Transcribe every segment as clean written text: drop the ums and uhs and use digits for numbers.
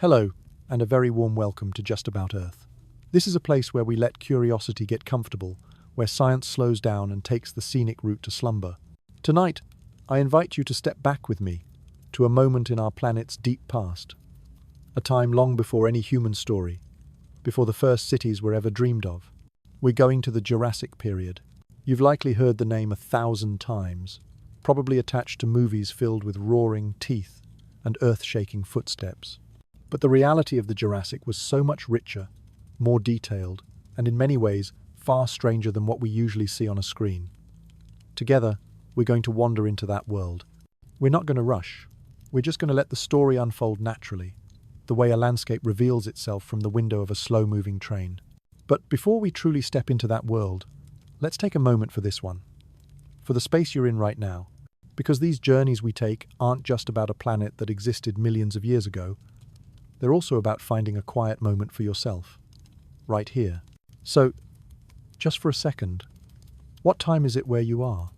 Hello, and a very warm welcome to Just About Earth. This is a place where we let curiosity get comfortable, where science slows down and takes the scenic route to slumber. Tonight, I invite you to step back with me to a moment in our planet's deep past, a time long before any human story, before the first cities were ever dreamed of. We're going to the Jurassic period. You've likely heard the name 1,000 times, probably attached to movies filled with roaring teeth and earth-shaking footsteps. But the reality of the Jurassic was so much richer, more detailed, and in many ways far stranger than what we usually see on a screen. Together, we're going to wander into that world. We're not going to rush. We're just going to let the story unfold naturally, the way a landscape reveals itself from the window of a slow-moving train. But before we truly step into that world, let's take a moment for this one, for the space you're in right now, because these journeys we take aren't just about a planet that existed millions of years ago. They're also about finding a quiet moment for yourself, right here. So, just for a second, what time is it where you are?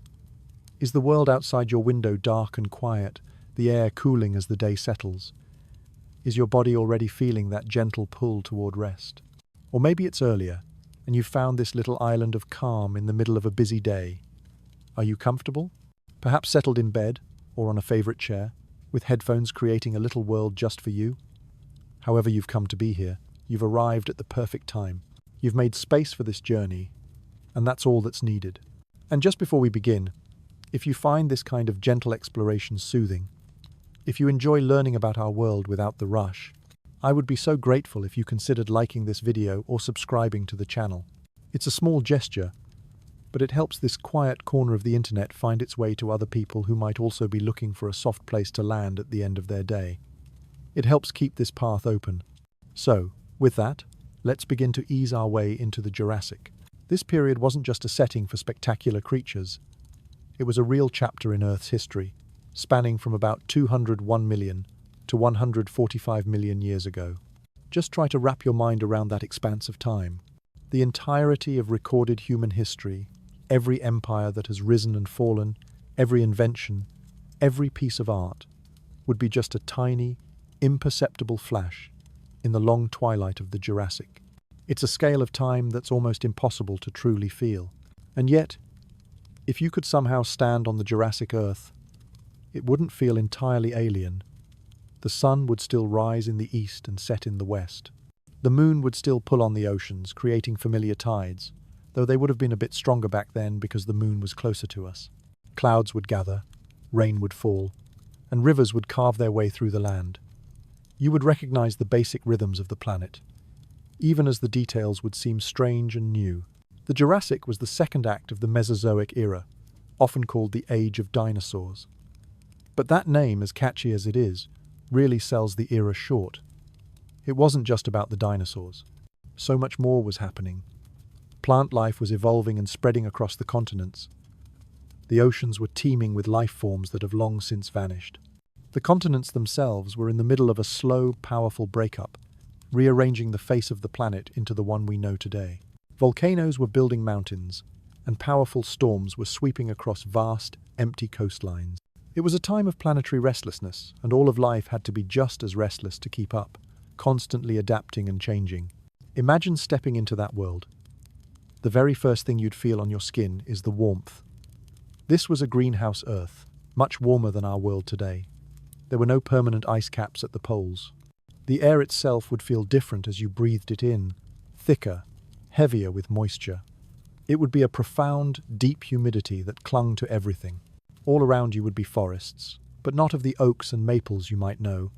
Is the world outside your window dark and quiet, the air cooling as the day settles? Is your body already feeling that gentle pull toward rest? Or maybe it's earlier, and you've found this little island of calm in the middle of a busy day. Are you comfortable? Perhaps settled in bed, or on a favorite chair, with headphones creating a little world just for you? However you've come to be here, you've arrived at the perfect time. You've made space for this journey, and that's all that's needed. And just before we begin, if you find this kind of gentle exploration soothing, if you enjoy learning about our world without the rush, I would be so grateful if you considered liking this video or subscribing to the channel. It's a small gesture, but it helps this quiet corner of the internet find its way to other people who might also be looking for a soft place to land at the end of their day. It helps keep this path open. So, with that, let's begin to ease our way into the Jurassic. This period wasn't just a setting for spectacular creatures. It was a real chapter in Earth's history, spanning from about 201 million to 145 million years ago. Just try to wrap your mind around that expanse of time. The entirety of recorded human history, every empire that has risen and fallen, every invention, every piece of art, would be just a tiny, imperceptible flash in the long twilight of the Jurassic. It's a scale of time that's almost impossible to truly feel. And yet, if you could somehow stand on the Jurassic Earth, it wouldn't feel entirely alien. The sun would still rise in the east and set in the west. The moon would still pull on the oceans, creating familiar tides, though they would have been a bit stronger back then because the moon was closer to us. Clouds would gather, rain would fall, and rivers would carve their way through the land. You would recognize the basic rhythms of the planet, even as the details would seem strange and new. The Jurassic was the second act of the Mesozoic era, often called the Age of Dinosaurs. But that name, as catchy as it is, really sells the era short. It wasn't just about the dinosaurs. So much more was happening. Plant life was evolving and spreading across the continents. The oceans were teeming with life forms that have long since vanished. The continents themselves were in the middle of a slow, powerful breakup, rearranging the face of the planet into the one we know today. Volcanoes were building mountains, and powerful storms were sweeping across vast, empty coastlines. It was a time of planetary restlessness, and all of life had to be just as restless to keep up, constantly adapting and changing. Imagine stepping into that world. The very first thing you'd feel on your skin is the warmth. This was a greenhouse Earth, much warmer than our world today. There were no permanent ice caps at the poles. The air itself would feel different as you breathed it in, thicker, heavier with moisture. It would be a profound, deep humidity that clung to everything. All around you would be forests, but not of the oaks and maples you might know.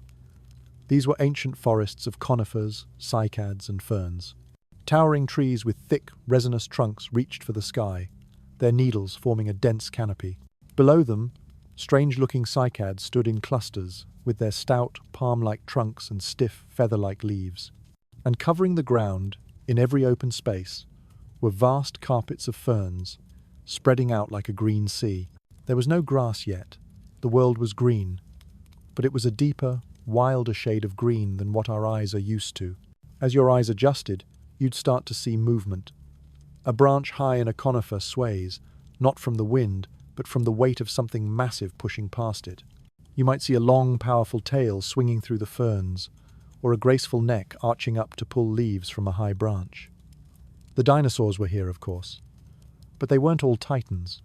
These were ancient forests of conifers, cycads, and ferns. Towering trees with thick, resinous trunks reached for the sky, their needles forming a dense canopy. Below them, strange-looking cycads stood in clusters, with their stout, palm-like trunks and stiff, feather-like leaves. And covering the ground, in every open space, were vast carpets of ferns, spreading out like a green sea. There was no grass yet. The world was green, but it was a deeper, wilder shade of green than what our eyes are used to. As your eyes adjusted, you'd start to see movement. A branch high in a conifer sways, not from the wind, but from the weight of something massive pushing past it. You might see a long, powerful tail swinging through the ferns, or a graceful neck arching up to pull leaves from a high branch. The dinosaurs were here, of course. But they weren't all titans.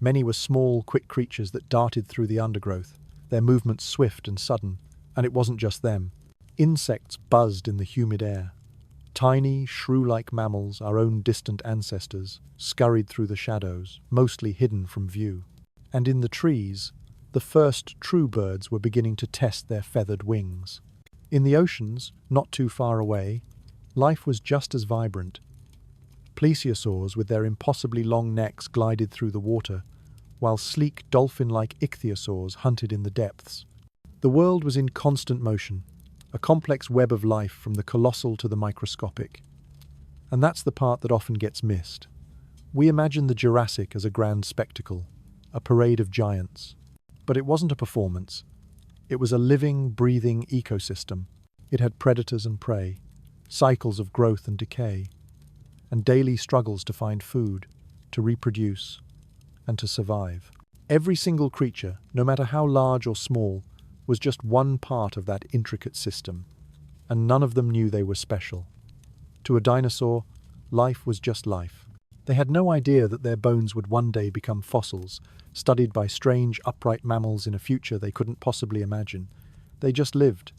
Many were small, quick creatures that darted through the undergrowth, their movements swift and sudden, and it wasn't just them. Insects buzzed in the humid air. Tiny, shrew-like mammals, our own distant ancestors, scurried through the shadows, mostly hidden from view. And in the trees, the first true birds were beginning to test their feathered wings. In the oceans, not too far away, life was just as vibrant. Plesiosaurs with their impossibly long necks glided through the water, while sleek dolphin-like ichthyosaurs hunted in the depths. The world was in constant motion, a complex web of life from the colossal to the microscopic. And that's the part that often gets missed. We imagine the Jurassic as a grand spectacle, a parade of giants. But it wasn't a performance. It was a living, breathing ecosystem. It had predators and prey, cycles of growth and decay, and daily struggles to find food, to reproduce, and to survive. Every single creature, no matter how large or small, was just one part of that intricate system, and none of them knew they were special. To a dinosaur, life was just life. They had no idea that their bones would one day become fossils, studied by strange, upright mammals in a future they couldn't possibly imagine. They just lived.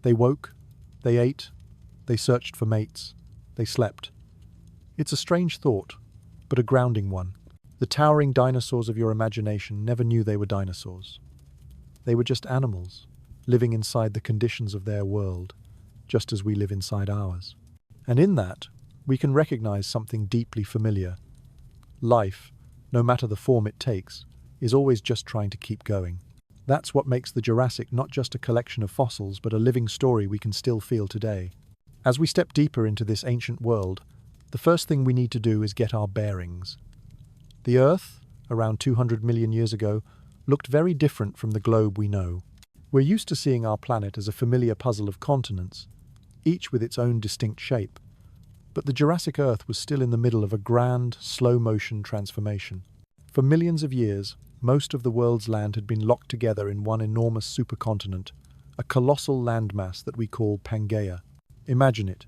They woke, they ate, they searched for mates, they slept. It's a strange thought, but a grounding one. The towering dinosaurs of your imagination never knew they were dinosaurs. They were just animals, living inside the conditions of their world, just as we live inside ours. And in that, we can recognize something deeply familiar. Life, no matter the form it takes, is always just trying to keep going. That's what makes the Jurassic not just a collection of fossils, but a living story we can still feel today. As we step deeper into this ancient world, the first thing we need to do is get our bearings. The Earth, around 200 million years ago, looked very different from the globe we know. We're used to seeing our planet as a familiar puzzle of continents, each with its own distinct shape. But the Jurassic Earth was still in the middle of a grand, slow-motion transformation. For millions of years, most of the world's land had been locked together in one enormous supercontinent, a colossal landmass that we call Pangaea. Imagine it,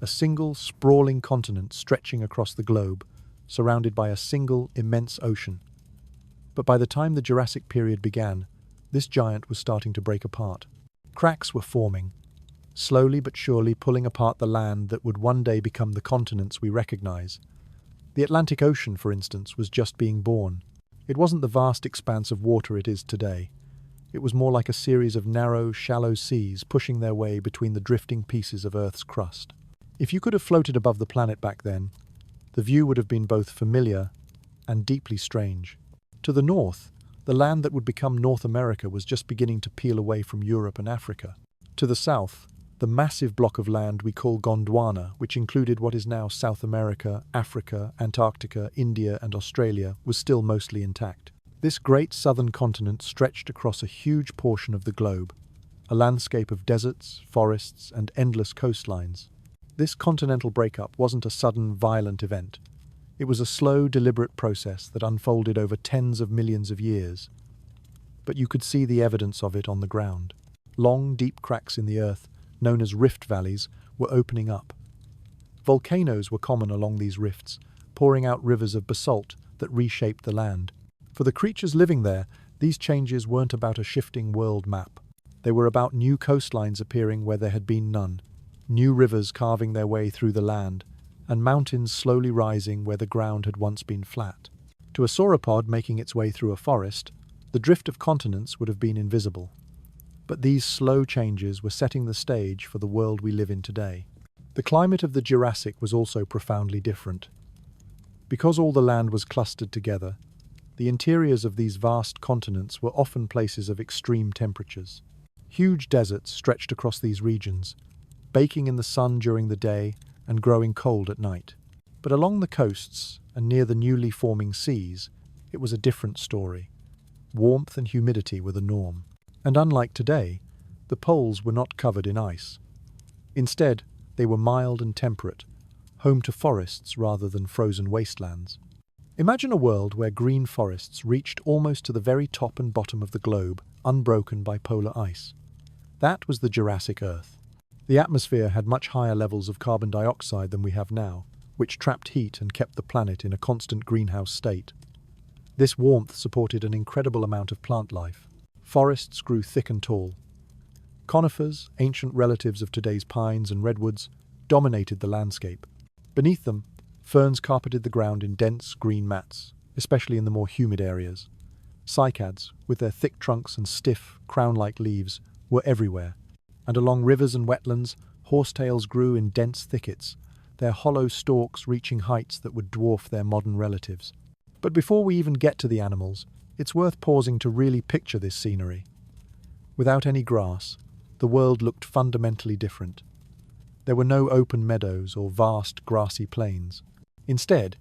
a single, sprawling continent stretching across the globe, surrounded by a single, immense ocean. But by the time the Jurassic period began, this giant was starting to break apart. Cracks were forming, slowly but surely pulling apart the land that would one day become the continents we recognize. The Atlantic Ocean, for instance, was just being born. It wasn't the vast expanse of water it is today. It was more like a series of narrow, shallow seas pushing their way between the drifting pieces of Earth's crust. If you could have floated above the planet back then, the view would have been both familiar and deeply strange. To the north, the land that would become North America was just beginning to peel away from Europe and Africa. To the south, the massive block of land we call Gondwana, which included what is now South America, Africa, Antarctica, India, and Australia, was still mostly intact. This great southern continent stretched across a huge portion of the globe, a landscape of deserts, forests, and endless coastlines. This continental breakup wasn't a sudden, violent event. It was a slow, deliberate process that unfolded over tens of millions of years. But you could see the evidence of it on the ground. Long, deep cracks in the earth, known as rift valleys, were opening up. Volcanoes were common along these rifts, pouring out rivers of basalt that reshaped the land. For the creatures living there, these changes weren't about a shifting world map. They were about new coastlines appearing where there had been none, new rivers carving their way through the land, and mountains slowly rising where the ground had once been flat. To a sauropod making its way through a forest, the drift of continents would have been invisible. But these slow changes were setting the stage for the world we live in today. The climate of the Jurassic was also profoundly different. Because all the land was clustered together, the interiors of these vast continents were often places of extreme temperatures. Huge deserts stretched across these regions, baking in the sun during the day and growing cold at night. But along the coasts and near the newly forming seas, it was a different story. Warmth and humidity were the norm. And unlike today, the poles were not covered in ice. Instead, they were mild and temperate, home to forests rather than frozen wastelands. Imagine a world where green forests reached almost to the very top and bottom of the globe, unbroken by polar ice. That was the Jurassic Earth. The atmosphere had much higher levels of carbon dioxide than we have now, which trapped heat and kept the planet in a constant greenhouse state. This warmth supported an incredible amount of plant life. Forests grew thick and tall. Conifers, ancient relatives of today's pines and redwoods, dominated the landscape. Beneath them, ferns carpeted the ground in dense green mats, especially in the more humid areas. Cycads, with their thick trunks and stiff, crown-like leaves, were everywhere. And along rivers and wetlands, horsetails grew in dense thickets, their hollow stalks reaching heights that would dwarf their modern relatives. But before we even get to the animals, it's worth pausing to really picture this scenery. Without any grass, the world looked fundamentally different. There were no open meadows or vast grassy plains. Instead,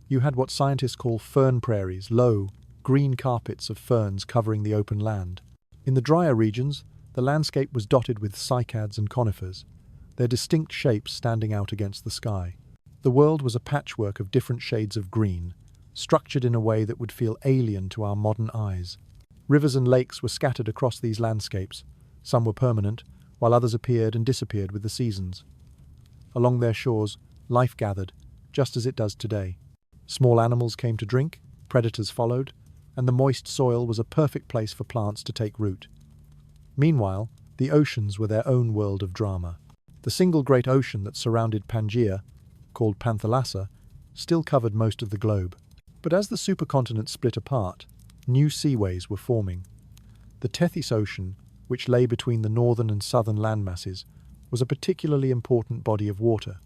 you had what scientists call fern prairies, low, green carpets of ferns covering the open land. In the drier regions, the landscape was dotted with cycads and conifers, their distinct shapes standing out against the sky. The world was a patchwork of different shades of green, structured in a way that would feel alien to our modern eyes. Rivers and lakes were scattered across these landscapes. Some were permanent, while others appeared and disappeared with the seasons. Along their shores, life gathered, just as it does today. Small animals came to drink, predators followed, and the moist soil was a perfect place for plants to take root. Meanwhile, the oceans were their own world of drama. The single great ocean that surrounded Pangaea, called Panthalassa, still covered most of the globe. But as the supercontinent split apart, new seaways were forming. The Tethys Ocean, which lay between the northern and southern landmasses, was a particularly important body of water.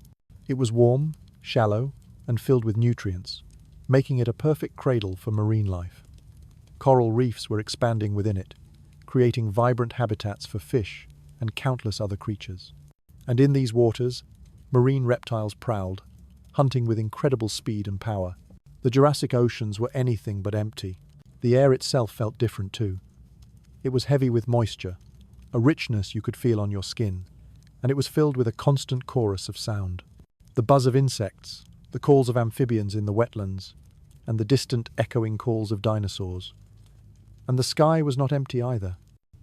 It was warm, shallow, and filled with nutrients, making it a perfect cradle for marine life. Coral reefs were expanding within it, creating vibrant habitats for fish and countless other creatures. And in these waters, marine reptiles prowled, hunting with incredible speed and power. The Jurassic oceans were anything but empty. The air itself felt different too. It was heavy with moisture, a richness you could feel on your skin, and it was filled with a constant chorus of sound. The buzz of insects, the calls of amphibians in the wetlands, and the distant echoing calls of dinosaurs. And the sky was not empty either.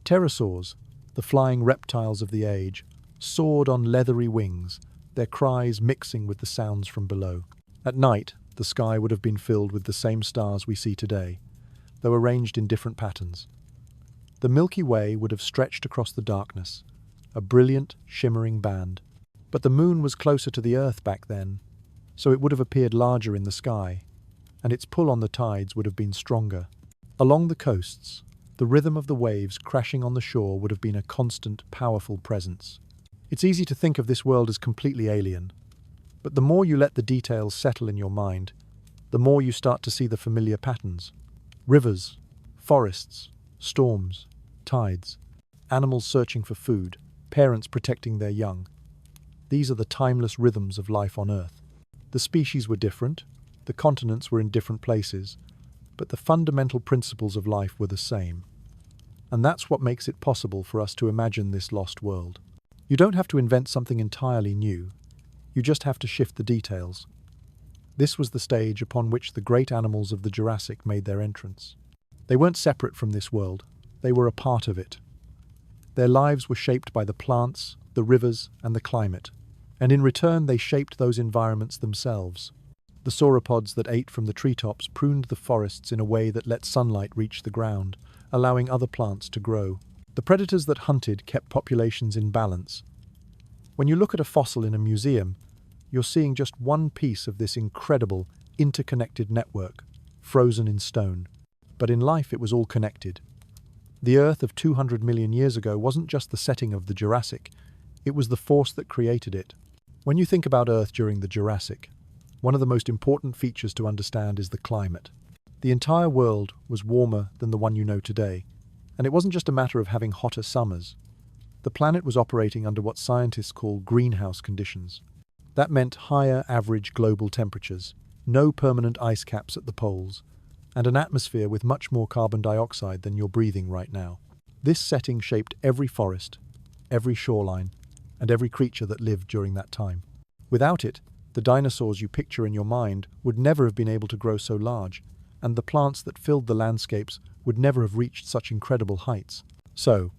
Pterosaurs, the flying reptiles of the age, soared on leathery wings, their cries mixing with the sounds from below. At night, the sky would have been filled with the same stars we see today, though arranged in different patterns. The Milky Way would have stretched across the darkness, a brilliant, shimmering band. But the moon was closer to the Earth back then, so it would have appeared larger in the sky, and its pull on the tides would have been stronger. Along the coasts, the rhythm of the waves crashing on the shore would have been a constant, powerful presence. It's easy to think of this world as completely alien, but the more you let the details settle in your mind, the more you start to see the familiar patterns. Rivers, forests, storms, tides, animals searching for food, parents protecting their young. These are the timeless rhythms of life on Earth. The species were different, the continents were in different places, but the fundamental principles of life were the same. And that's what makes it possible for us to imagine this lost world. You don't have to invent something entirely new. You just have to shift the details. This was the stage upon which the great animals of the Jurassic made their entrance. They weren't separate from this world. They were a part of it. Their lives were shaped by the plants, the rivers, and the climate. And in return, they shaped those environments themselves. The sauropods that ate from the treetops pruned the forests in a way that let sunlight reach the ground, allowing other plants to grow. The predators that hunted kept populations in balance. When you look at a fossil in a museum, you're seeing just one piece of this incredible, interconnected network, frozen in stone. But in life, it was all connected. The Earth of 200 million years ago wasn't just the setting of the Jurassic, it was the force that created it. When you think about Earth during the Jurassic, one of the most important features to understand is the climate. The entire world was warmer than the one you know today, and it wasn't just a matter of having hotter summers. The planet was operating under what scientists call greenhouse conditions. That meant higher average global temperatures, no permanent ice caps at the poles, and an atmosphere with much more carbon dioxide than you're breathing right now. This setting shaped every forest, every shoreline, and every creature that lived during that time. Without it, the dinosaurs you picture in your mind would never have been able to grow so large, and the plants that filled the landscapes would never have reached such incredible heights. So,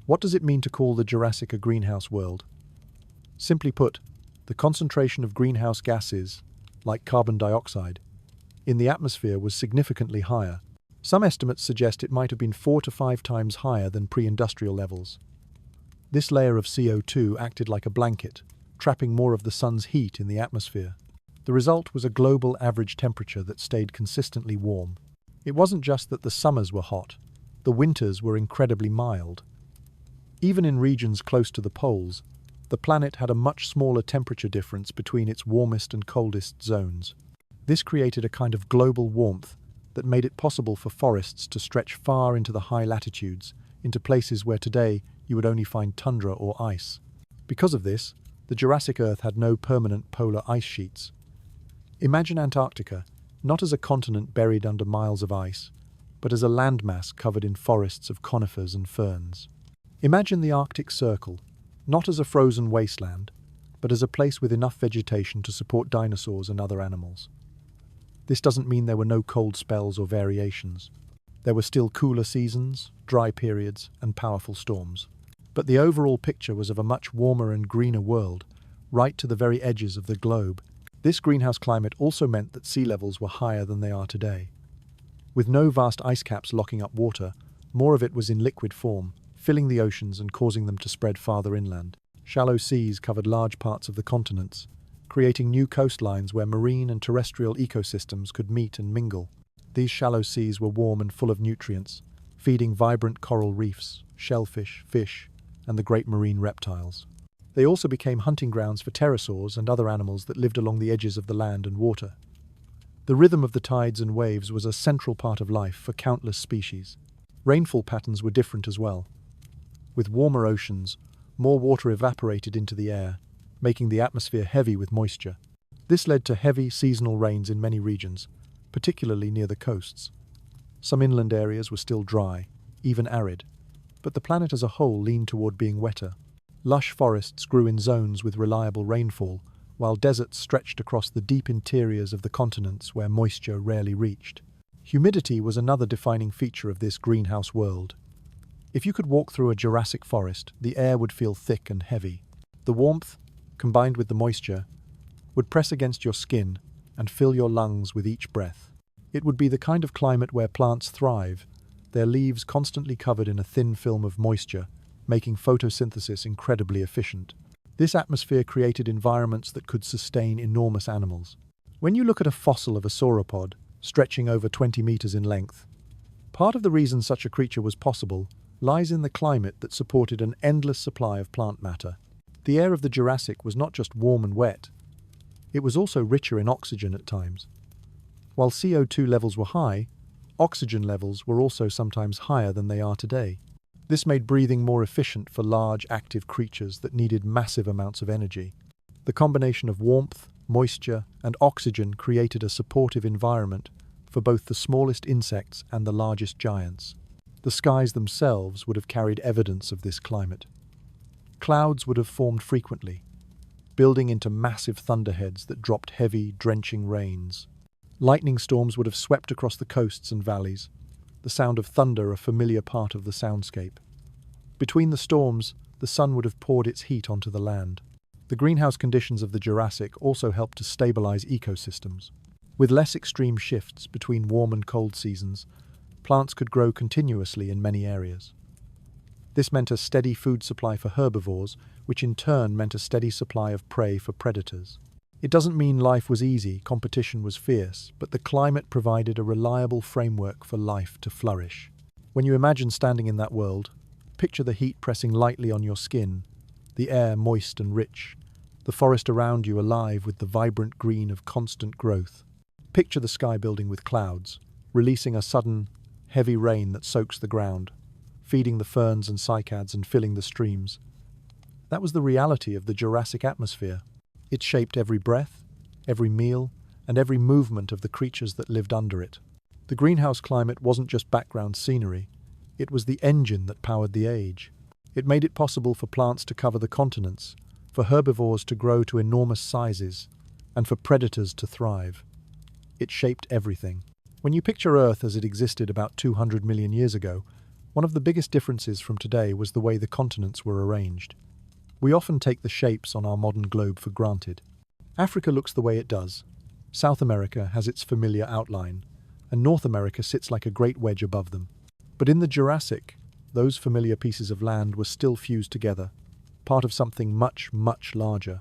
What does it mean to call the Jurassic a greenhouse world? Simply put, the concentration of greenhouse gases, like carbon dioxide, in the atmosphere was significantly higher. Some estimates suggest it might have been 4 to 5 times higher than pre-industrial levels. This layer of CO2 acted like a blanket, trapping more of the sun's heat in the atmosphere. The result was a global average temperature that stayed consistently warm. It wasn't just that the summers were hot, the winters were incredibly mild. Even in regions close to the poles, the planet had a much smaller temperature difference between its warmest and coldest zones. This created a kind of global warmth that made it possible for forests to stretch far into the high latitudes, into places where today you would only find tundra or ice. Because of this, the Jurassic Earth had no permanent polar ice sheets. Imagine Antarctica, not as a continent buried under miles of ice, but as a landmass covered in forests of conifers and ferns. Imagine the Arctic Circle, not as a frozen wasteland, but as a place with enough vegetation to support dinosaurs and other animals. This doesn't mean there were no cold spells or variations. There were still cooler seasons, dry periods, and powerful storms. But the overall picture was of a much warmer and greener world, right to the very edges of the globe. This greenhouse climate also meant that sea levels were higher than they are today. With no vast ice caps locking up water, more of it was in liquid form, filling the oceans and causing them to spread farther inland. Shallow seas covered large parts of the continents, creating new coastlines where marine and terrestrial ecosystems could meet and mingle. These shallow seas were warm and full of nutrients, feeding vibrant coral reefs, shellfish, fish, and the great marine reptiles. They also became hunting grounds for pterosaurs and other animals that lived along the edges of the land and water. The rhythm of the tides and waves was a central part of life for countless species. Rainfall patterns were different as well. With warmer oceans, more water evaporated into the air, making the atmosphere heavy with moisture. This led to heavy seasonal rains in many regions, particularly near the coasts. Some inland areas were still dry, even arid, but the planet as a whole leaned toward being wetter. Lush forests grew in zones with reliable rainfall, while deserts stretched across the deep interiors of the continents where moisture rarely reached. Humidity was another defining feature of this greenhouse world. If you could walk through a Jurassic forest, the air would feel thick and heavy. The warmth, combined with the moisture, would press against your skin and fill your lungs with each breath. It would be the kind of climate where plants thrive, their leaves constantly covered in a thin film of moisture, making photosynthesis incredibly efficient. This atmosphere created environments that could sustain enormous animals. When you look at a fossil of a sauropod, stretching over 20 meters in length, part of the reason such a creature was possible lies in the climate that supported an endless supply of plant matter. The air of the Jurassic was not just warm and wet, it was also richer in oxygen at times. While CO2 levels were high, oxygen levels were also sometimes higher than they are today. This made breathing more efficient for large, active creatures that needed massive amounts of energy. The combination of warmth, moisture, and oxygen created a supportive environment for both the smallest insects and the largest giants. The skies themselves would have carried evidence of this climate. Clouds would have formed frequently, building into massive thunderheads that dropped heavy, drenching rains. Lightning storms would have swept across the coasts and valleys, the sound of thunder a familiar part of the soundscape. Between the storms, the sun would have poured its heat onto the land. The greenhouse conditions of the Jurassic also helped to stabilize ecosystems. With less extreme shifts between warm and cold seasons, plants could grow continuously in many areas. This meant a steady food supply for herbivores, which in turn meant a steady supply of prey for predators. It doesn't mean life was easy, competition was fierce, but the climate provided a reliable framework for life to flourish. When you imagine standing in that world, picture the heat pressing lightly on your skin, the air moist and rich, the forest around you alive with the vibrant green of constant growth. Picture the sky building with clouds, releasing a sudden, heavy rain that soaks the ground, feeding the ferns and cycads and filling the streams. That was the reality of the Jurassic atmosphere. It shaped every breath, every meal, and every movement of the creatures that lived under it. The greenhouse climate wasn't just background scenery, it was the engine that powered the age. It made it possible for plants to cover the continents, for herbivores to grow to enormous sizes, and for predators to thrive. It shaped everything. When you picture Earth as it existed about 200 million years ago, One of the biggest differences from today was the way the continents were arranged. We often take the shapes on our modern globe for granted. Africa looks the way it does. South America has its familiar outline, and North America sits like a great wedge above them. But in the Jurassic, those familiar pieces of land were still fused together, part of something much, much larger.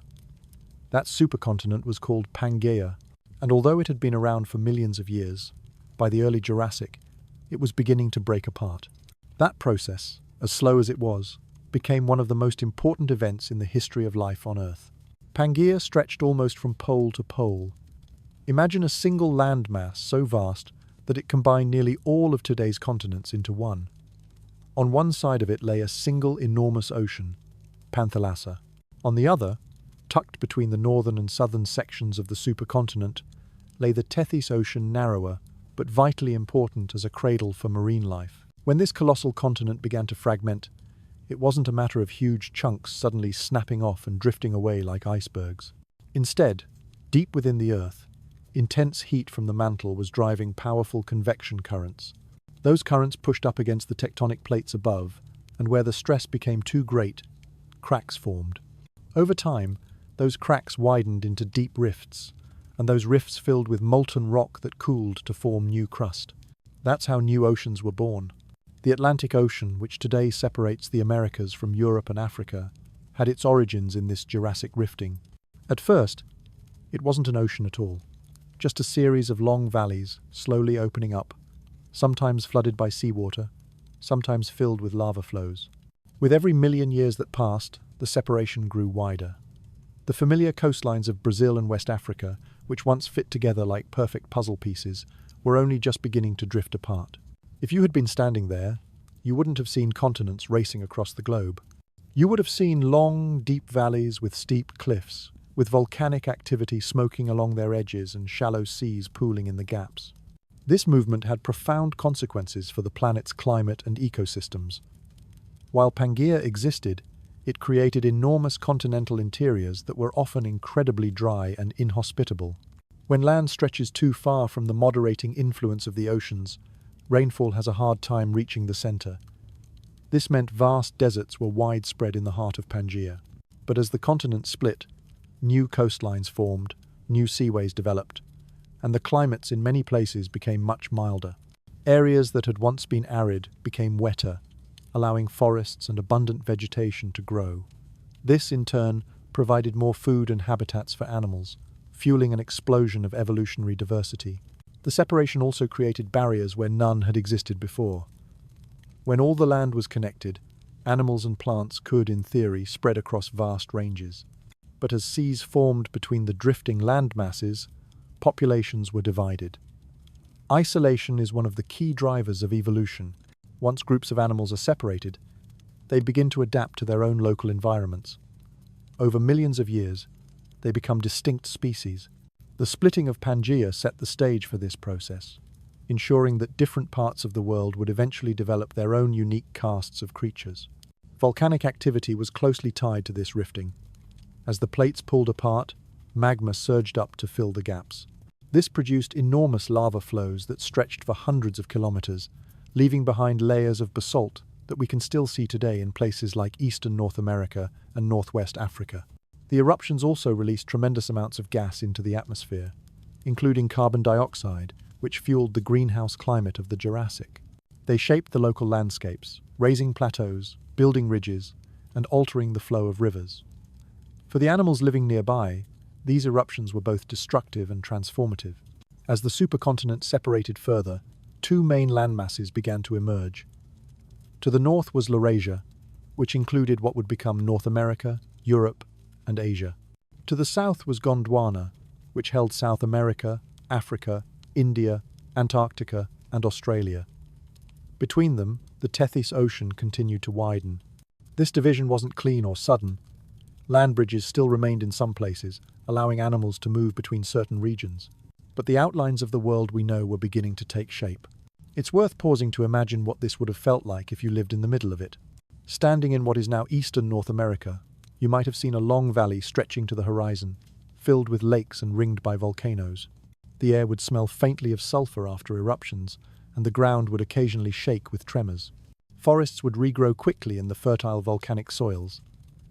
That supercontinent was called Pangaea, and although it had been around for millions of years, by the early Jurassic, it was beginning to break apart. That process, as slow as it was, became one of the most important events in the history of life on Earth. Pangaea stretched almost from pole to pole. Imagine a single landmass so vast that it combined nearly all of today's continents into one. On one side of it lay a single enormous ocean, Panthalassa. On the other, tucked between the northern and southern sections of the supercontinent, lay the Tethys Ocean, narrower, but vitally important as a cradle for marine life. When this colossal continent began to fragment, it wasn't a matter of huge chunks suddenly snapping off and drifting away like icebergs. Instead, deep within the Earth, intense heat from the mantle was driving powerful convection currents. Those currents pushed up against the tectonic plates above, and where the stress became too great, cracks formed. Over time, those cracks widened into deep rifts, and those rifts filled with molten rock that cooled to form new crust. That's how new oceans were born. The Atlantic Ocean, which today separates the Americas from Europe and Africa, had its origins in this Jurassic rifting. At first, it wasn't an ocean at all, just a series of long valleys slowly opening up, sometimes flooded by seawater, sometimes filled with lava flows. With every million years that passed, the separation grew wider. The familiar coastlines of Brazil and West Africa, which once fit together like perfect puzzle pieces, were only just beginning to drift apart. If you had been standing there, you wouldn't have seen continents racing across the globe. You would have seen long, deep valleys with steep cliffs, with volcanic activity smoking along their edges and shallow seas pooling in the gaps. This movement had profound consequences for the planet's climate and ecosystems. While Pangaea existed, it created enormous continental interiors that were often incredibly dry and inhospitable. When land stretches too far from the moderating influence of the oceans, rainfall has a hard time reaching the center. This meant vast deserts were widespread in the heart of Pangaea. But as the continent split, new coastlines formed, new seaways developed, and the climates in many places became much milder. Areas that had once been arid became wetter, allowing forests and abundant vegetation to grow. This, in turn, provided more food and habitats for animals, fueling an explosion of evolutionary diversity. The separation also created barriers where none had existed before. When all the land was connected, animals and plants could, in theory, spread across vast ranges. But as seas formed between the drifting land masses, populations were divided. Isolation is one of the key drivers of evolution. Once groups of animals are separated, they begin to adapt to their own local environments. Over millions of years, they become distinct species. The splitting of Pangaea set the stage for this process, ensuring that different parts of the world would eventually develop their own unique castes of creatures. Volcanic activity was closely tied to this rifting. As the plates pulled apart, magma surged up to fill the gaps. This produced enormous lava flows that stretched for hundreds of kilometers, leaving behind layers of basalt that we can still see today in places like eastern North America and northwest Africa. The eruptions also released tremendous amounts of gas into the atmosphere, including carbon dioxide, which fueled the greenhouse climate of the Jurassic. They shaped the local landscapes, raising plateaus, building ridges, and altering the flow of rivers. For the animals living nearby, these eruptions were both destructive and transformative. As the supercontinent separated further, two main landmasses began to emerge. To the north was Laurasia, which included what would become North America, Europe, and Asia. To the south was Gondwana, which held South America, Africa, India, Antarctica, and Australia. Between them, the Tethys Ocean continued to widen. This division wasn't clean or sudden. Land bridges still remained in some places, allowing animals to move between certain regions. But the outlines of the world we know were beginning to take shape. It's worth pausing to imagine what this would have felt like if you lived in the middle of it. Standing in what is now eastern North America, you might have seen a long valley stretching to the horizon, filled with lakes and ringed by volcanoes. The air would smell faintly of sulfur after eruptions, and the ground would occasionally shake with tremors. Forests would regrow quickly in the fertile volcanic soils,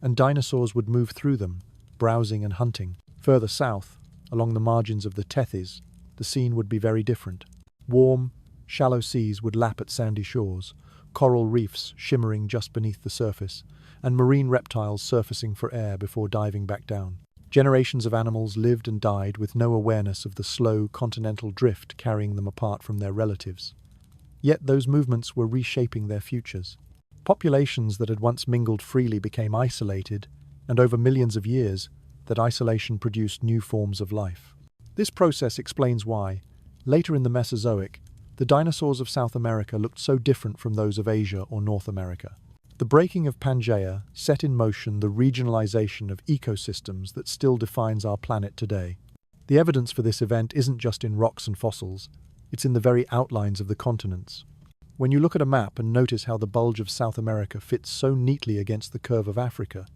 and dinosaurs would move through them, browsing and hunting. Further south, along the margins of the Tethys, the scene would be very different. Warm, shallow seas would lap at sandy shores, coral reefs shimmering just beneath the surface, and marine reptiles surfacing for air before diving back down. Generations of animals lived and died with no awareness of the slow continental drift carrying them apart from their relatives. Yet those movements were reshaping their futures. Populations that had once mingled freely became isolated, and over millions of years, that isolation produced new forms of life. This process explains why, later in the Mesozoic, the dinosaurs of South America looked so different from those of Asia or North America. The breaking of Pangaea set in motion the regionalization of ecosystems that still defines our planet today. The evidence for this event isn't just in rocks and fossils, it's in the very outlines of the continents. When you look at a map and notice how the bulge of South America fits so neatly against the curve of Africa,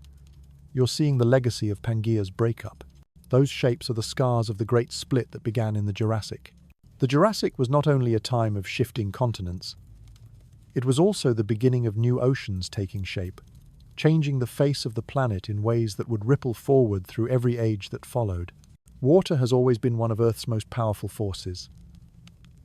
you're seeing the legacy of Pangaea's breakup. Those shapes are the scars of the great split that began in the Jurassic. The Jurassic was not only a time of shifting continents, it was also the beginning of new oceans taking shape, changing the face of the planet in ways that would ripple forward through every age that followed. Water has always been one of Earth's most powerful forces.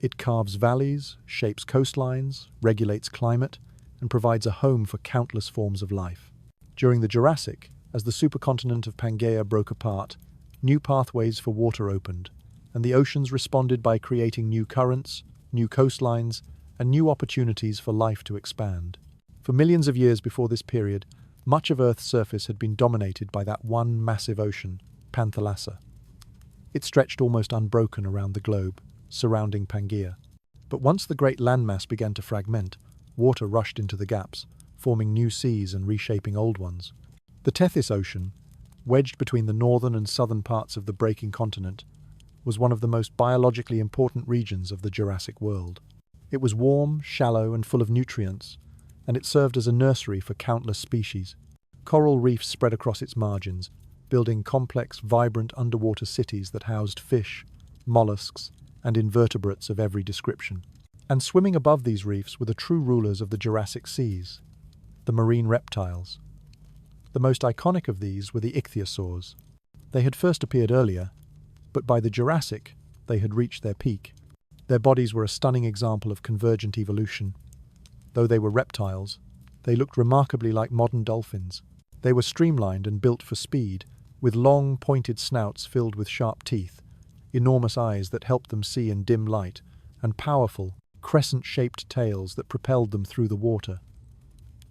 It carves valleys, shapes coastlines, regulates climate, and provides a home for countless forms of life. During the Jurassic, as the supercontinent of Pangaea broke apart, new pathways for water opened, and the oceans responded by creating new currents, new coastlines, and new opportunities for life to expand. For millions of years before this period, much of Earth's surface had been dominated by that one massive ocean, Panthalassa. It stretched almost unbroken around the globe, surrounding Pangaea. But once the great landmass began to fragment, water rushed into the gaps, forming new seas and reshaping old ones. The Tethys Ocean, wedged between the northern and southern parts of the breaking continent, was one of the most biologically important regions of the Jurassic world. It was warm, shallow, and full of nutrients, and it served as a nursery for countless species. Coral reefs spread across its margins, building complex, vibrant underwater cities that housed fish, mollusks, and invertebrates of every description. And swimming above these reefs were the true rulers of the Jurassic seas, the marine reptiles. The most iconic of these were the ichthyosaurs. They had first appeared earlier, but by the Jurassic, they had reached their peak. Their bodies were a stunning example of convergent evolution. Though they were reptiles, they looked remarkably like modern dolphins. They were streamlined and built for speed, with long, pointed snouts filled with sharp teeth, enormous eyes that helped them see in dim light, and powerful, crescent-shaped tails that propelled them through the water.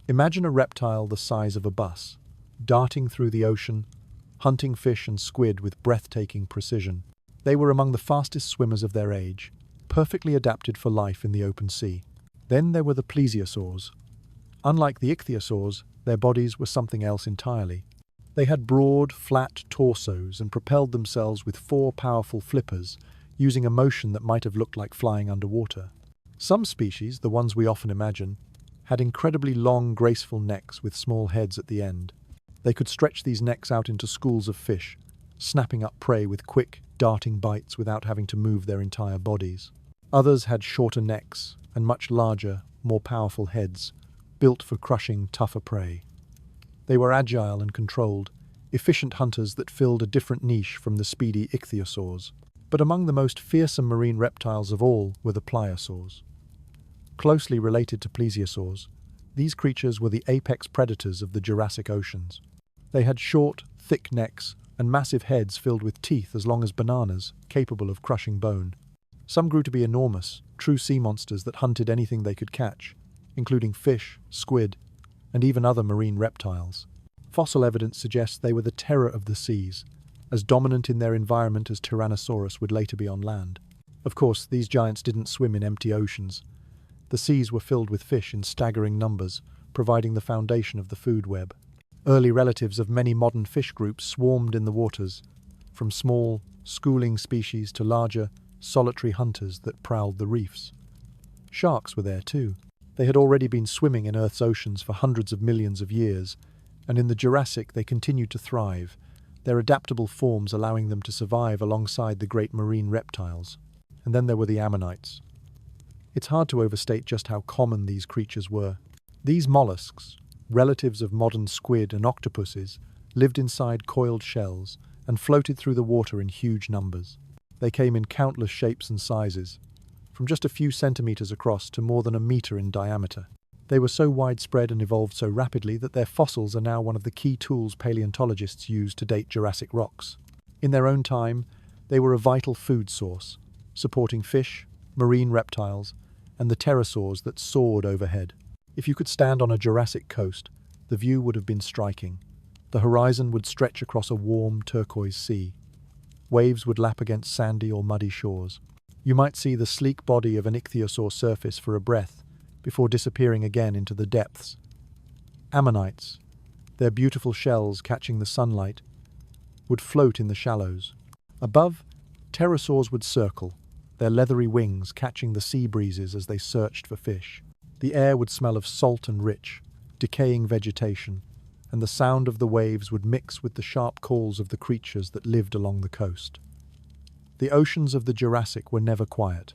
Imagine a reptile the size of a bus, darting through the ocean, hunting fish and squid with breathtaking precision. They were among the fastest swimmers of their age, perfectly adapted for life in the open sea. Then there were the plesiosaurs. Unlike the ichthyosaurs, their bodies were something else entirely. They had broad, flat torsos and propelled themselves with 4 powerful flippers, using a motion that might have looked like flying underwater. Some species, the ones we often imagine, had incredibly long, graceful necks with small heads at the end. They could stretch these necks out into schools of fish, snapping up prey with quick, darting bites without having to move their entire bodies. Others had shorter necks and much larger, more powerful heads, built for crushing tougher prey. They were agile and controlled, efficient hunters that filled a different niche from the speedy ichthyosaurs. But among the most fearsome marine reptiles of all were the pliosaurs. Closely related to plesiosaurs, these creatures were the apex predators of the Jurassic oceans. They had short, thick necks and massive heads filled with teeth as long as bananas, capable of crushing bone. Some grew to be enormous, true sea monsters that hunted anything they could catch, including fish, squid, and even other marine reptiles. Fossil evidence suggests they were the terror of the seas, as dominant in their environment as Tyrannosaurus would later be on land. Of course, these giants didn't swim in empty oceans. The seas were filled with fish in staggering numbers, providing the foundation of the food web. Early relatives of many modern fish groups swarmed in the waters, from small, schooling species to larger, solitary hunters that prowled the reefs. Sharks were there too. They had already been swimming in Earth's oceans for hundreds of millions of years, and in the Jurassic they continued to thrive, their adaptable forms allowing them to survive alongside the great marine reptiles. And then there were the ammonites. It's hard to overstate just how common these creatures were. These mollusks, relatives of modern squid and octopuses, lived inside coiled shells and floated through the water in huge numbers. They came in countless shapes and sizes, from just a few centimeters across to more than a meter in diameter. They were so widespread and evolved so rapidly that their fossils are now one of the key tools paleontologists use to date Jurassic rocks. In their own time, they were a vital food source, supporting fish, marine reptiles, and the pterosaurs that soared overhead. If you could stand on a Jurassic coast, the view would have been striking. The horizon would stretch across a warm turquoise sea. Waves would lap against sandy or muddy shores. You might see the sleek body of an ichthyosaur surface for a breath, before disappearing again into the depths. Ammonites, their beautiful shells catching the sunlight, would float in the shallows. Above, pterosaurs would circle, their leathery wings catching the sea breezes as they searched for fish. The air would smell of salt and rich, decaying vegetation, and the sound of the waves would mix with the sharp calls of the creatures that lived along the coast. The oceans of the Jurassic were never quiet.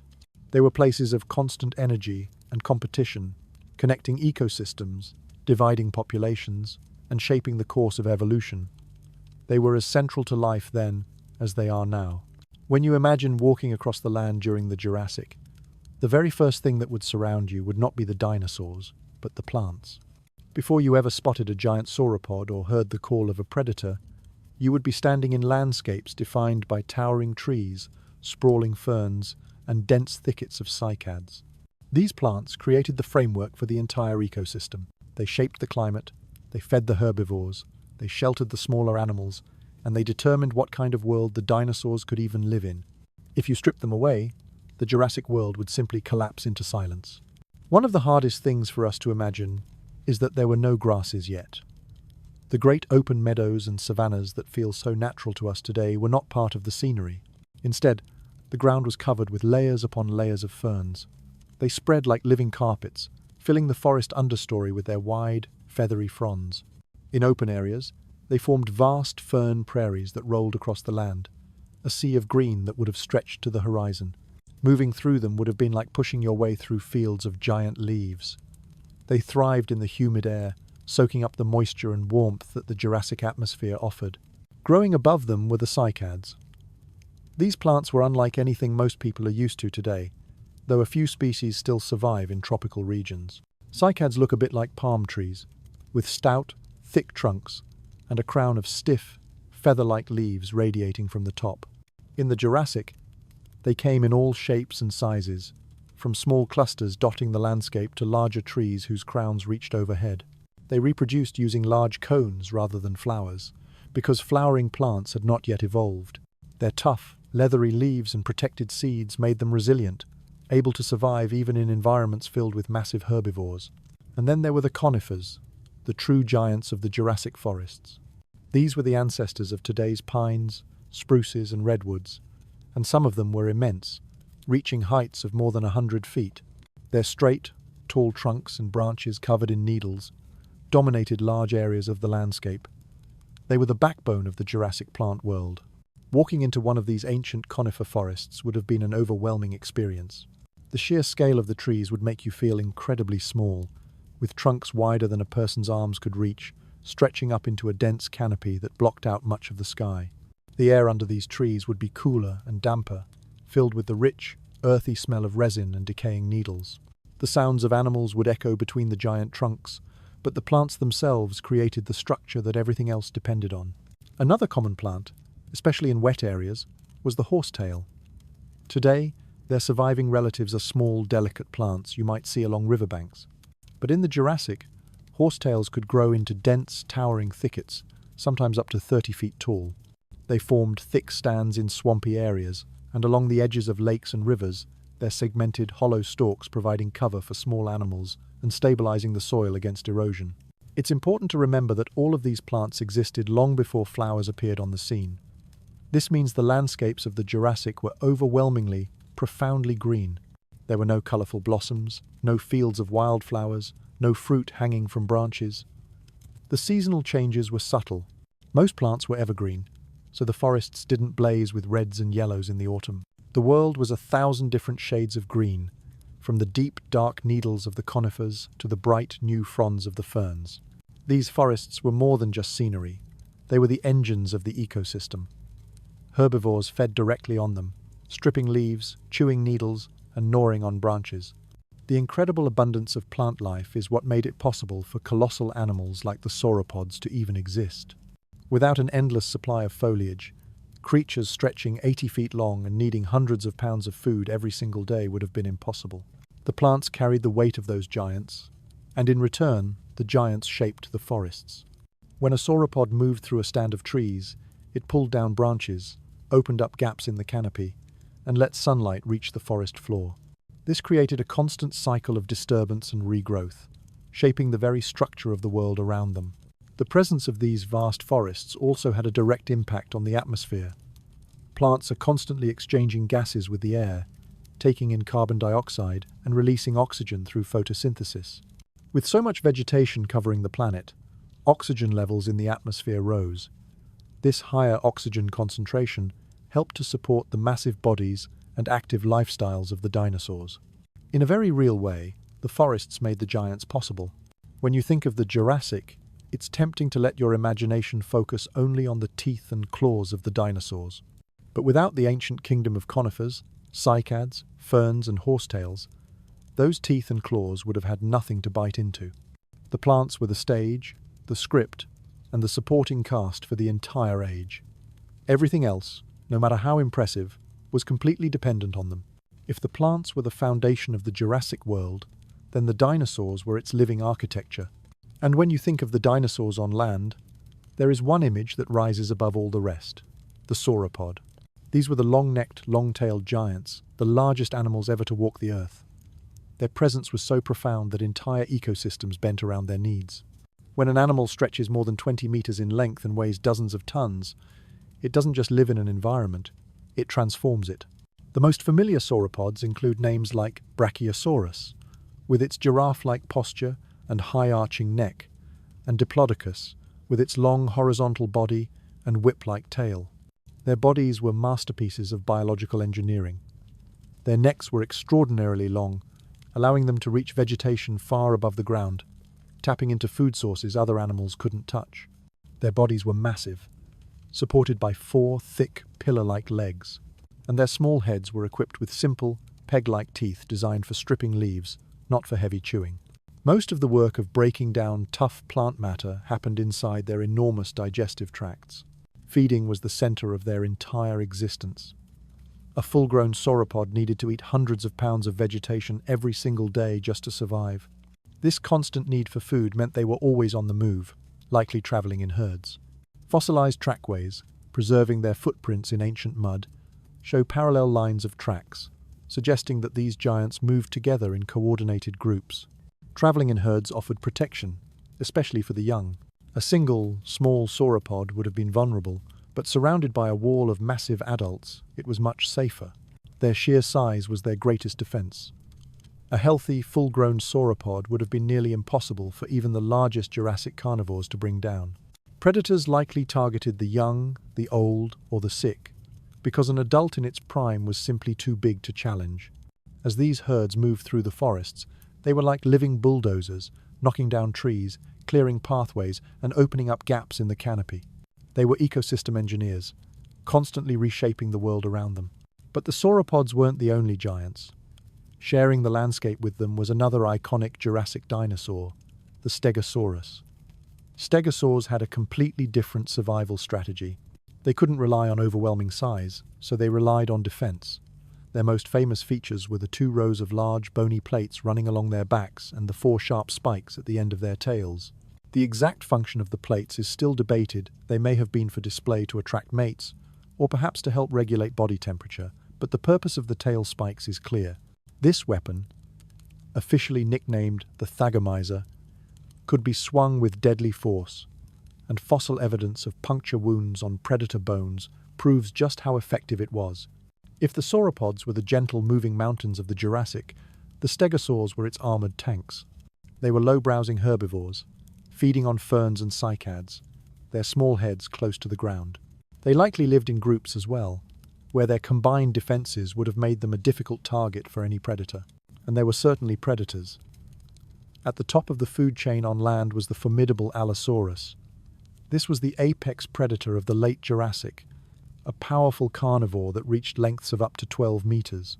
They were places of constant energy and competition, connecting ecosystems, dividing populations, and shaping the course of evolution. They were as central to life then as they are now. When you imagine walking across the land during the Jurassic, the very first thing that would surround you would not be the dinosaurs, but the plants. Before you ever spotted a giant sauropod or heard the call of a predator, you would be standing in landscapes defined by towering trees, sprawling ferns, and dense thickets of cycads. These plants created the framework for the entire ecosystem. They shaped the climate, they fed the herbivores, they sheltered the smaller animals, and they determined what kind of world the dinosaurs could even live in. If you stripped them away, the Jurassic world would simply collapse into silence. One of the hardest things for us to imagine is that there were no grasses yet. The great open meadows and savannas that feel so natural to us today were not part of the scenery. Instead, the ground was covered with layers upon layers of ferns. They spread like living carpets, filling the forest understory with their wide, feathery fronds. In open areas, they formed vast fern prairies that rolled across the land, a sea of green that would have stretched to the horizon. Moving through them would have been like pushing your way through fields of giant leaves. They thrived in the humid air, soaking up the moisture and warmth that the Jurassic atmosphere offered. Growing above them were the cycads. These plants were unlike anything most people are used to today, though a few species still survive in tropical regions. Cycads look a bit like palm trees, with stout, thick trunks and a crown of stiff, feather-like leaves radiating from the top. In the Jurassic, they came in all shapes and sizes, from small clusters dotting the landscape to larger trees whose crowns reached overhead. They reproduced using large cones rather than flowers, because flowering plants had not yet evolved. Their tough, leathery leaves and protected seeds made them resilient, able to survive even in environments filled with massive herbivores. And then there were the conifers, the true giants of the Jurassic forests. These were the ancestors of today's pines, spruces, and redwoods, and some of them were immense, reaching heights of more than 100 feet. Their straight, tall trunks and branches covered in needles dominated large areas of the landscape. They were the backbone of the Jurassic plant world. Walking into one of these ancient conifer forests would have been an overwhelming experience. The sheer scale of the trees would make you feel incredibly small, with trunks wider than a person's arms could reach, stretching up into a dense canopy that blocked out much of the sky. The air under these trees would be cooler and damper, filled with the rich, earthy smell of resin and decaying needles. The sounds of animals would echo between the giant trunks, but the plants themselves created the structure that everything else depended on. Another common plant, especially in wet areas, was the horsetail. Today, their surviving relatives are small, delicate plants you might see along riverbanks. But in the Jurassic, horsetails could grow into dense, towering thickets, sometimes up to 30 feet tall. They formed thick stands in swampy areas, and along the edges of lakes and rivers, their segmented, hollow stalks providing cover for small animals and stabilizing the soil against erosion. It's important to remember that all of these plants existed long before flowers appeared on the scene. This means the landscapes of the Jurassic were overwhelmingly, profoundly green. There were no colorful blossoms, no fields of wildflowers, no fruit hanging from branches. The seasonal changes were subtle. Most plants were evergreen, so the forests didn't blaze with reds and yellows in the autumn. The world was 1,000 different shades of green, from the deep, dark needles of the conifers to the bright, new fronds of the ferns. These forests were more than just scenery. They were the engines of the ecosystem. Herbivores fed directly on them, stripping leaves, chewing needles, and gnawing on branches. The incredible abundance of plant life is what made it possible for colossal animals like the sauropods to even exist. Without an endless supply of foliage, creatures stretching 80 feet long and needing hundreds of pounds of food every single day would have been impossible. The plants carried the weight of those giants, and in return, the giants shaped the forests. When a sauropod moved through a stand of trees, it pulled down branches, opened up gaps in the canopy, and let sunlight reach the forest floor. This created a constant cycle of disturbance and regrowth, shaping the very structure of the world around them. The presence of these vast forests also had a direct impact on the atmosphere. Plants are constantly exchanging gases with the air, taking in carbon dioxide and releasing oxygen through photosynthesis. With so much vegetation covering the planet, oxygen levels in the atmosphere rose. This higher oxygen concentration helped to support the massive bodies and active lifestyles of the dinosaurs. In a very real way, the forests made the giants possible. When you think of the Jurassic, it's tempting to let your imagination focus only on the teeth and claws of the dinosaurs. But without the ancient kingdom of conifers, cycads, ferns, and horsetails, those teeth and claws would have had nothing to bite into. The plants were the stage, the script, and the supporting cast for the entire age. Everything else, no matter how impressive, was completely dependent on them. If the plants were the foundation of the Jurassic world, then the dinosaurs were its living architecture. And when you think of the dinosaurs on land, there is one image that rises above all the rest: the sauropod. These were the long-necked, long-tailed giants, the largest animals ever to walk the earth. Their presence was so profound that entire ecosystems bent around their needs. When an animal stretches more than 20 meters in length and weighs dozens of tons, it doesn't just live in an environment, it transforms it. The most familiar sauropods include names like Brachiosaurus, with its giraffe-like posture and high-arching neck, and Diplodocus, with its long horizontal body and whip-like tail. Their bodies were masterpieces of biological engineering. Their necks were extraordinarily long, allowing them to reach vegetation far above the ground, tapping into food sources other animals couldn't touch. Their bodies were massive, supported by 4 thick, pillar-like legs, and their small heads were equipped with simple, peg-like teeth designed for stripping leaves, not for heavy chewing. Most of the work of breaking down tough plant matter happened inside their enormous digestive tracts. Feeding was the center of their entire existence. A full-grown sauropod needed to eat hundreds of pounds of vegetation every single day just to survive. This constant need for food meant they were always on the move, likely traveling in herds. Fossilized trackways, preserving their footprints in ancient mud, show parallel lines of tracks, suggesting that these giants moved together in coordinated groups. Traveling in herds offered protection, especially for the young. A single, small sauropod would have been vulnerable, but surrounded by a wall of massive adults, it was much safer. Their sheer size was their greatest defense. A healthy, full-grown sauropod would have been nearly impossible for even the largest Jurassic carnivores to bring down. Predators likely targeted the young, the old, or the sick, because an adult in its prime was simply too big to challenge. As these herds moved through the forests, they were like living bulldozers, knocking down trees, clearing pathways, and opening up gaps in the canopy. They were ecosystem engineers, constantly reshaping the world around them. But the sauropods weren't the only giants. Sharing the landscape with them was another iconic Jurassic dinosaur, the Stegosaurus. Stegosaurs had a completely different survival strategy. They couldn't rely on overwhelming size, so they relied on defense. Their most famous features were the 2 rows of large, bony plates running along their backs and the 4 sharp spikes at the end of their tails. The exact function of the plates is still debated. They may have been for display to attract mates, or perhaps to help regulate body temperature, but the purpose of the tail spikes is clear. This weapon, officially nicknamed the Thagomizer, could be swung with deadly force, and fossil evidence of puncture wounds on predator bones proves just how effective it was. If the sauropods were the gentle moving mountains of the Jurassic, the stegosaurs were its armored tanks. They were low-browsing herbivores, feeding on ferns and cycads, their small heads close to the ground. They likely lived in groups as well, where their combined defenses would have made them a difficult target for any predator. and there were certainly predators. At the top of the food chain on land was the formidable Allosaurus. This was the apex predator of the late Jurassic, a powerful carnivore that reached lengths of up to 12 meters.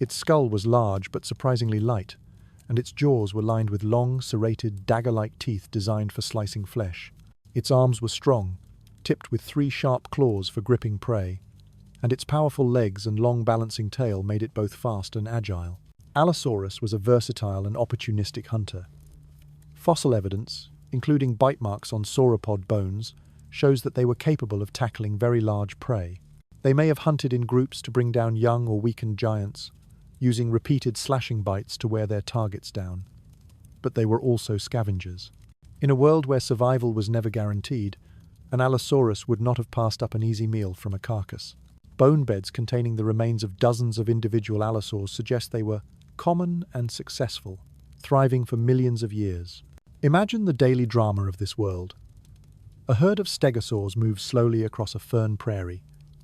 Its skull was large but surprisingly light, and its jaws were lined with long, serrated, dagger-like teeth designed for slicing flesh. Its arms were strong, tipped with 3 sharp claws for gripping prey, and its powerful legs and long balancing tail made it both fast and agile. Allosaurus was a versatile and opportunistic hunter. Fossil evidence, including bite marks on sauropod bones, shows that they were capable of tackling very large prey. They may have hunted in groups to bring down young or weakened giants, using repeated slashing bites to wear their targets down. But they were also scavengers. In a world where survival was never guaranteed, an Allosaurus would not have passed up an easy meal from a carcass. Bone beds containing the remains of dozens of individual allosaurs suggest they were common and successful, thriving for millions of years. Imagine the daily drama of this world. A herd of stegosaurs moves slowly across a fern prairie,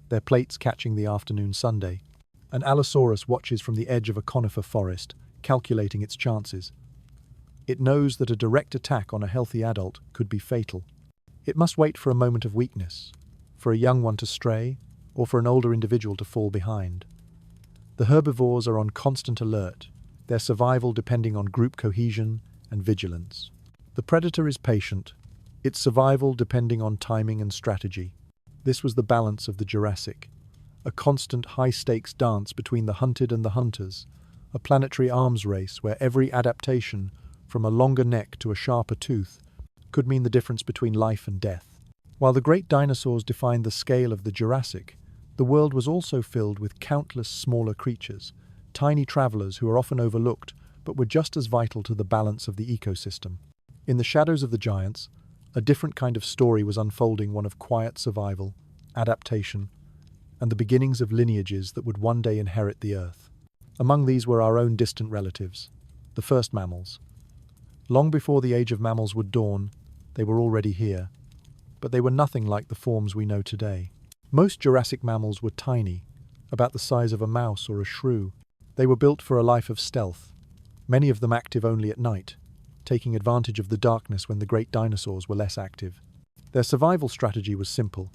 their plates catching the afternoon sunday. An Allosaurus watches from the edge of a conifer forest, calculating its chances. It knows that a direct attack on a healthy adult could be fatal. It must wait for a moment of weakness, for a young one to stray, or for an older individual to fall behind. The herbivores are on constant alert, their survival depending on group cohesion and vigilance. The predator is patient, its survival depending on timing and strategy. This was the balance of the Jurassic, a constant high-stakes dance between the hunted and the hunters, a planetary arms race where every adaptation, from a longer neck to a sharper tooth, could mean the difference between life and death. While the great dinosaurs defined the scale of the Jurassic, the world was also filled with countless smaller creatures, tiny travelers who are often overlooked but were just as vital to the balance of the ecosystem. In the shadows of the giants, a different kind of story was unfolding, one of quiet survival, adaptation, and the beginnings of lineages that would one day inherit the Earth. Among these were our own distant relatives, the first mammals. Long before the age of mammals would dawn, they were already here, but they were nothing like the forms we know today. Most Jurassic mammals were tiny, about the size of a mouse or a shrew. They were built for a life of stealth, many of them active only at night, taking advantage of the darkness when the great dinosaurs were less active. Their survival strategy was simple: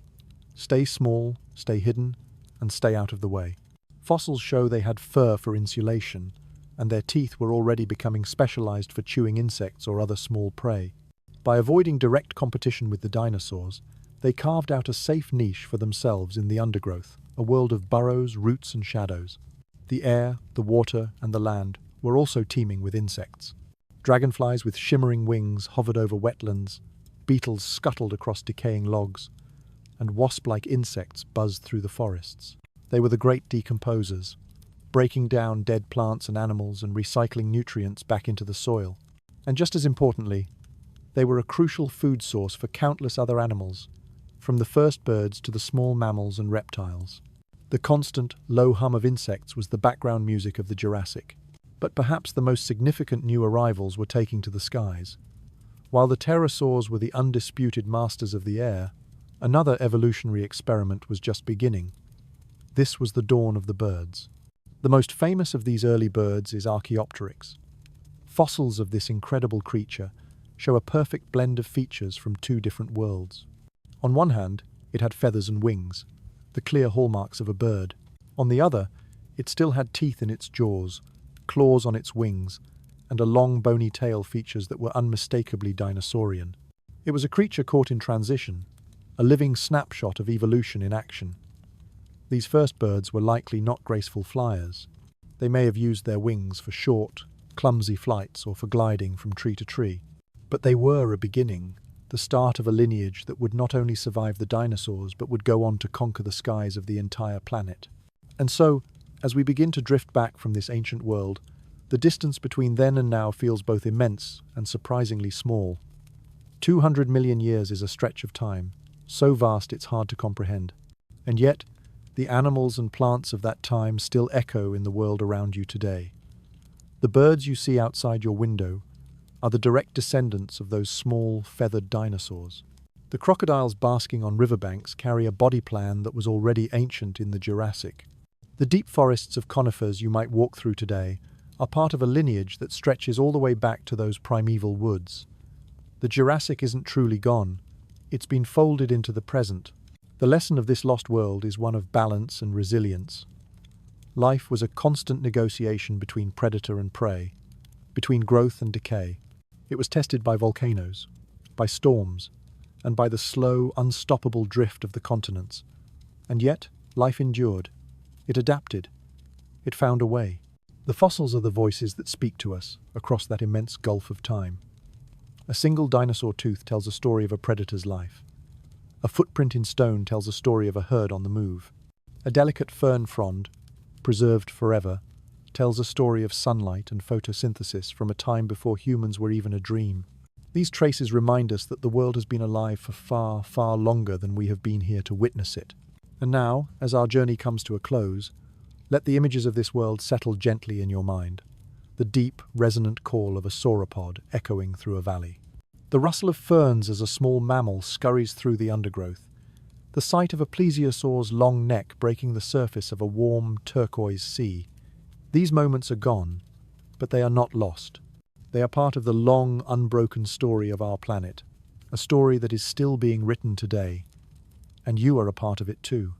stay small, stay hidden, and stay out of the way. Fossils show they had fur for insulation, and their teeth were already becoming specialized for chewing insects or other small prey. By avoiding direct competition with the dinosaurs, they carved out a safe niche for themselves in the undergrowth, a world of burrows, roots, and shadows. The air, the water, and the land were also teeming with insects. Dragonflies with shimmering wings hovered over wetlands, beetles scuttled across decaying logs, and wasp-like insects buzzed through the forests. They were the great decomposers, breaking down dead plants and animals and recycling nutrients back into the soil. And just as importantly, they were a crucial food source for countless other animals, from the first birds to the small mammals and reptiles. The constant, low hum of insects was the background music of the Jurassic. But perhaps the most significant new arrivals were taking to the skies. While the pterosaurs were the undisputed masters of the air, another evolutionary experiment was just beginning. This was the dawn of the birds. The most famous of these early birds is Archaeopteryx. Fossils of this incredible creature show a perfect blend of features from two different worlds. On one hand, it had feathers and wings, the clear hallmarks of a bird. On the other, it still had teeth in its jaws, claws on its wings, and a long bony tail, features that were unmistakably dinosaurian. It was a creature caught in transition, a living snapshot of evolution in action. These first birds were likely not graceful flyers. They may have used their wings for short, clumsy flights or for gliding from tree to tree. But they were a beginning, the start of a lineage that would not only survive the dinosaurs but would go on to conquer the skies of the entire planet. And so, as we begin to drift back from this ancient world, the distance between then and now feels both immense and surprisingly small. 200 million years is a stretch of time, so vast it's hard to comprehend. And yet, the animals and plants of that time still echo in the world around you today. The birds you see outside your window are the direct descendants of those small, feathered dinosaurs. The crocodiles basking on riverbanks carry a body plan that was already ancient in the Jurassic. The deep forests of conifers you might walk through today are part of a lineage that stretches all the way back to those primeval woods. The Jurassic isn't truly gone. It's been folded into the present. The lesson of this lost world is one of balance and resilience. Life was a constant negotiation between predator and prey, between growth and decay. It was tested by volcanoes, by storms, and by the slow, unstoppable drift of the continents. And yet, life endured. It adapted. It found a way. The fossils are the voices that speak to us across that immense gulf of time. A single dinosaur tooth tells a story of a predator's life. A footprint in stone tells a story of a herd on the move. A delicate fern frond, preserved forever, tells a story of sunlight and photosynthesis from a time before humans were even a dream. These traces remind us that the world has been alive for far, far longer than we have been here to witness it. And now, as our journey comes to a close, let the images of this world settle gently in your mind, the deep, resonant call of a sauropod echoing through a valley. The rustle of ferns as a small mammal scurries through the undergrowth, the sight of a plesiosaur's long neck breaking the surface of a warm, turquoise sea. These moments are gone, but they are not lost. They are part of the long, unbroken story of our planet, a story that is still being written today. And you are a part of it too.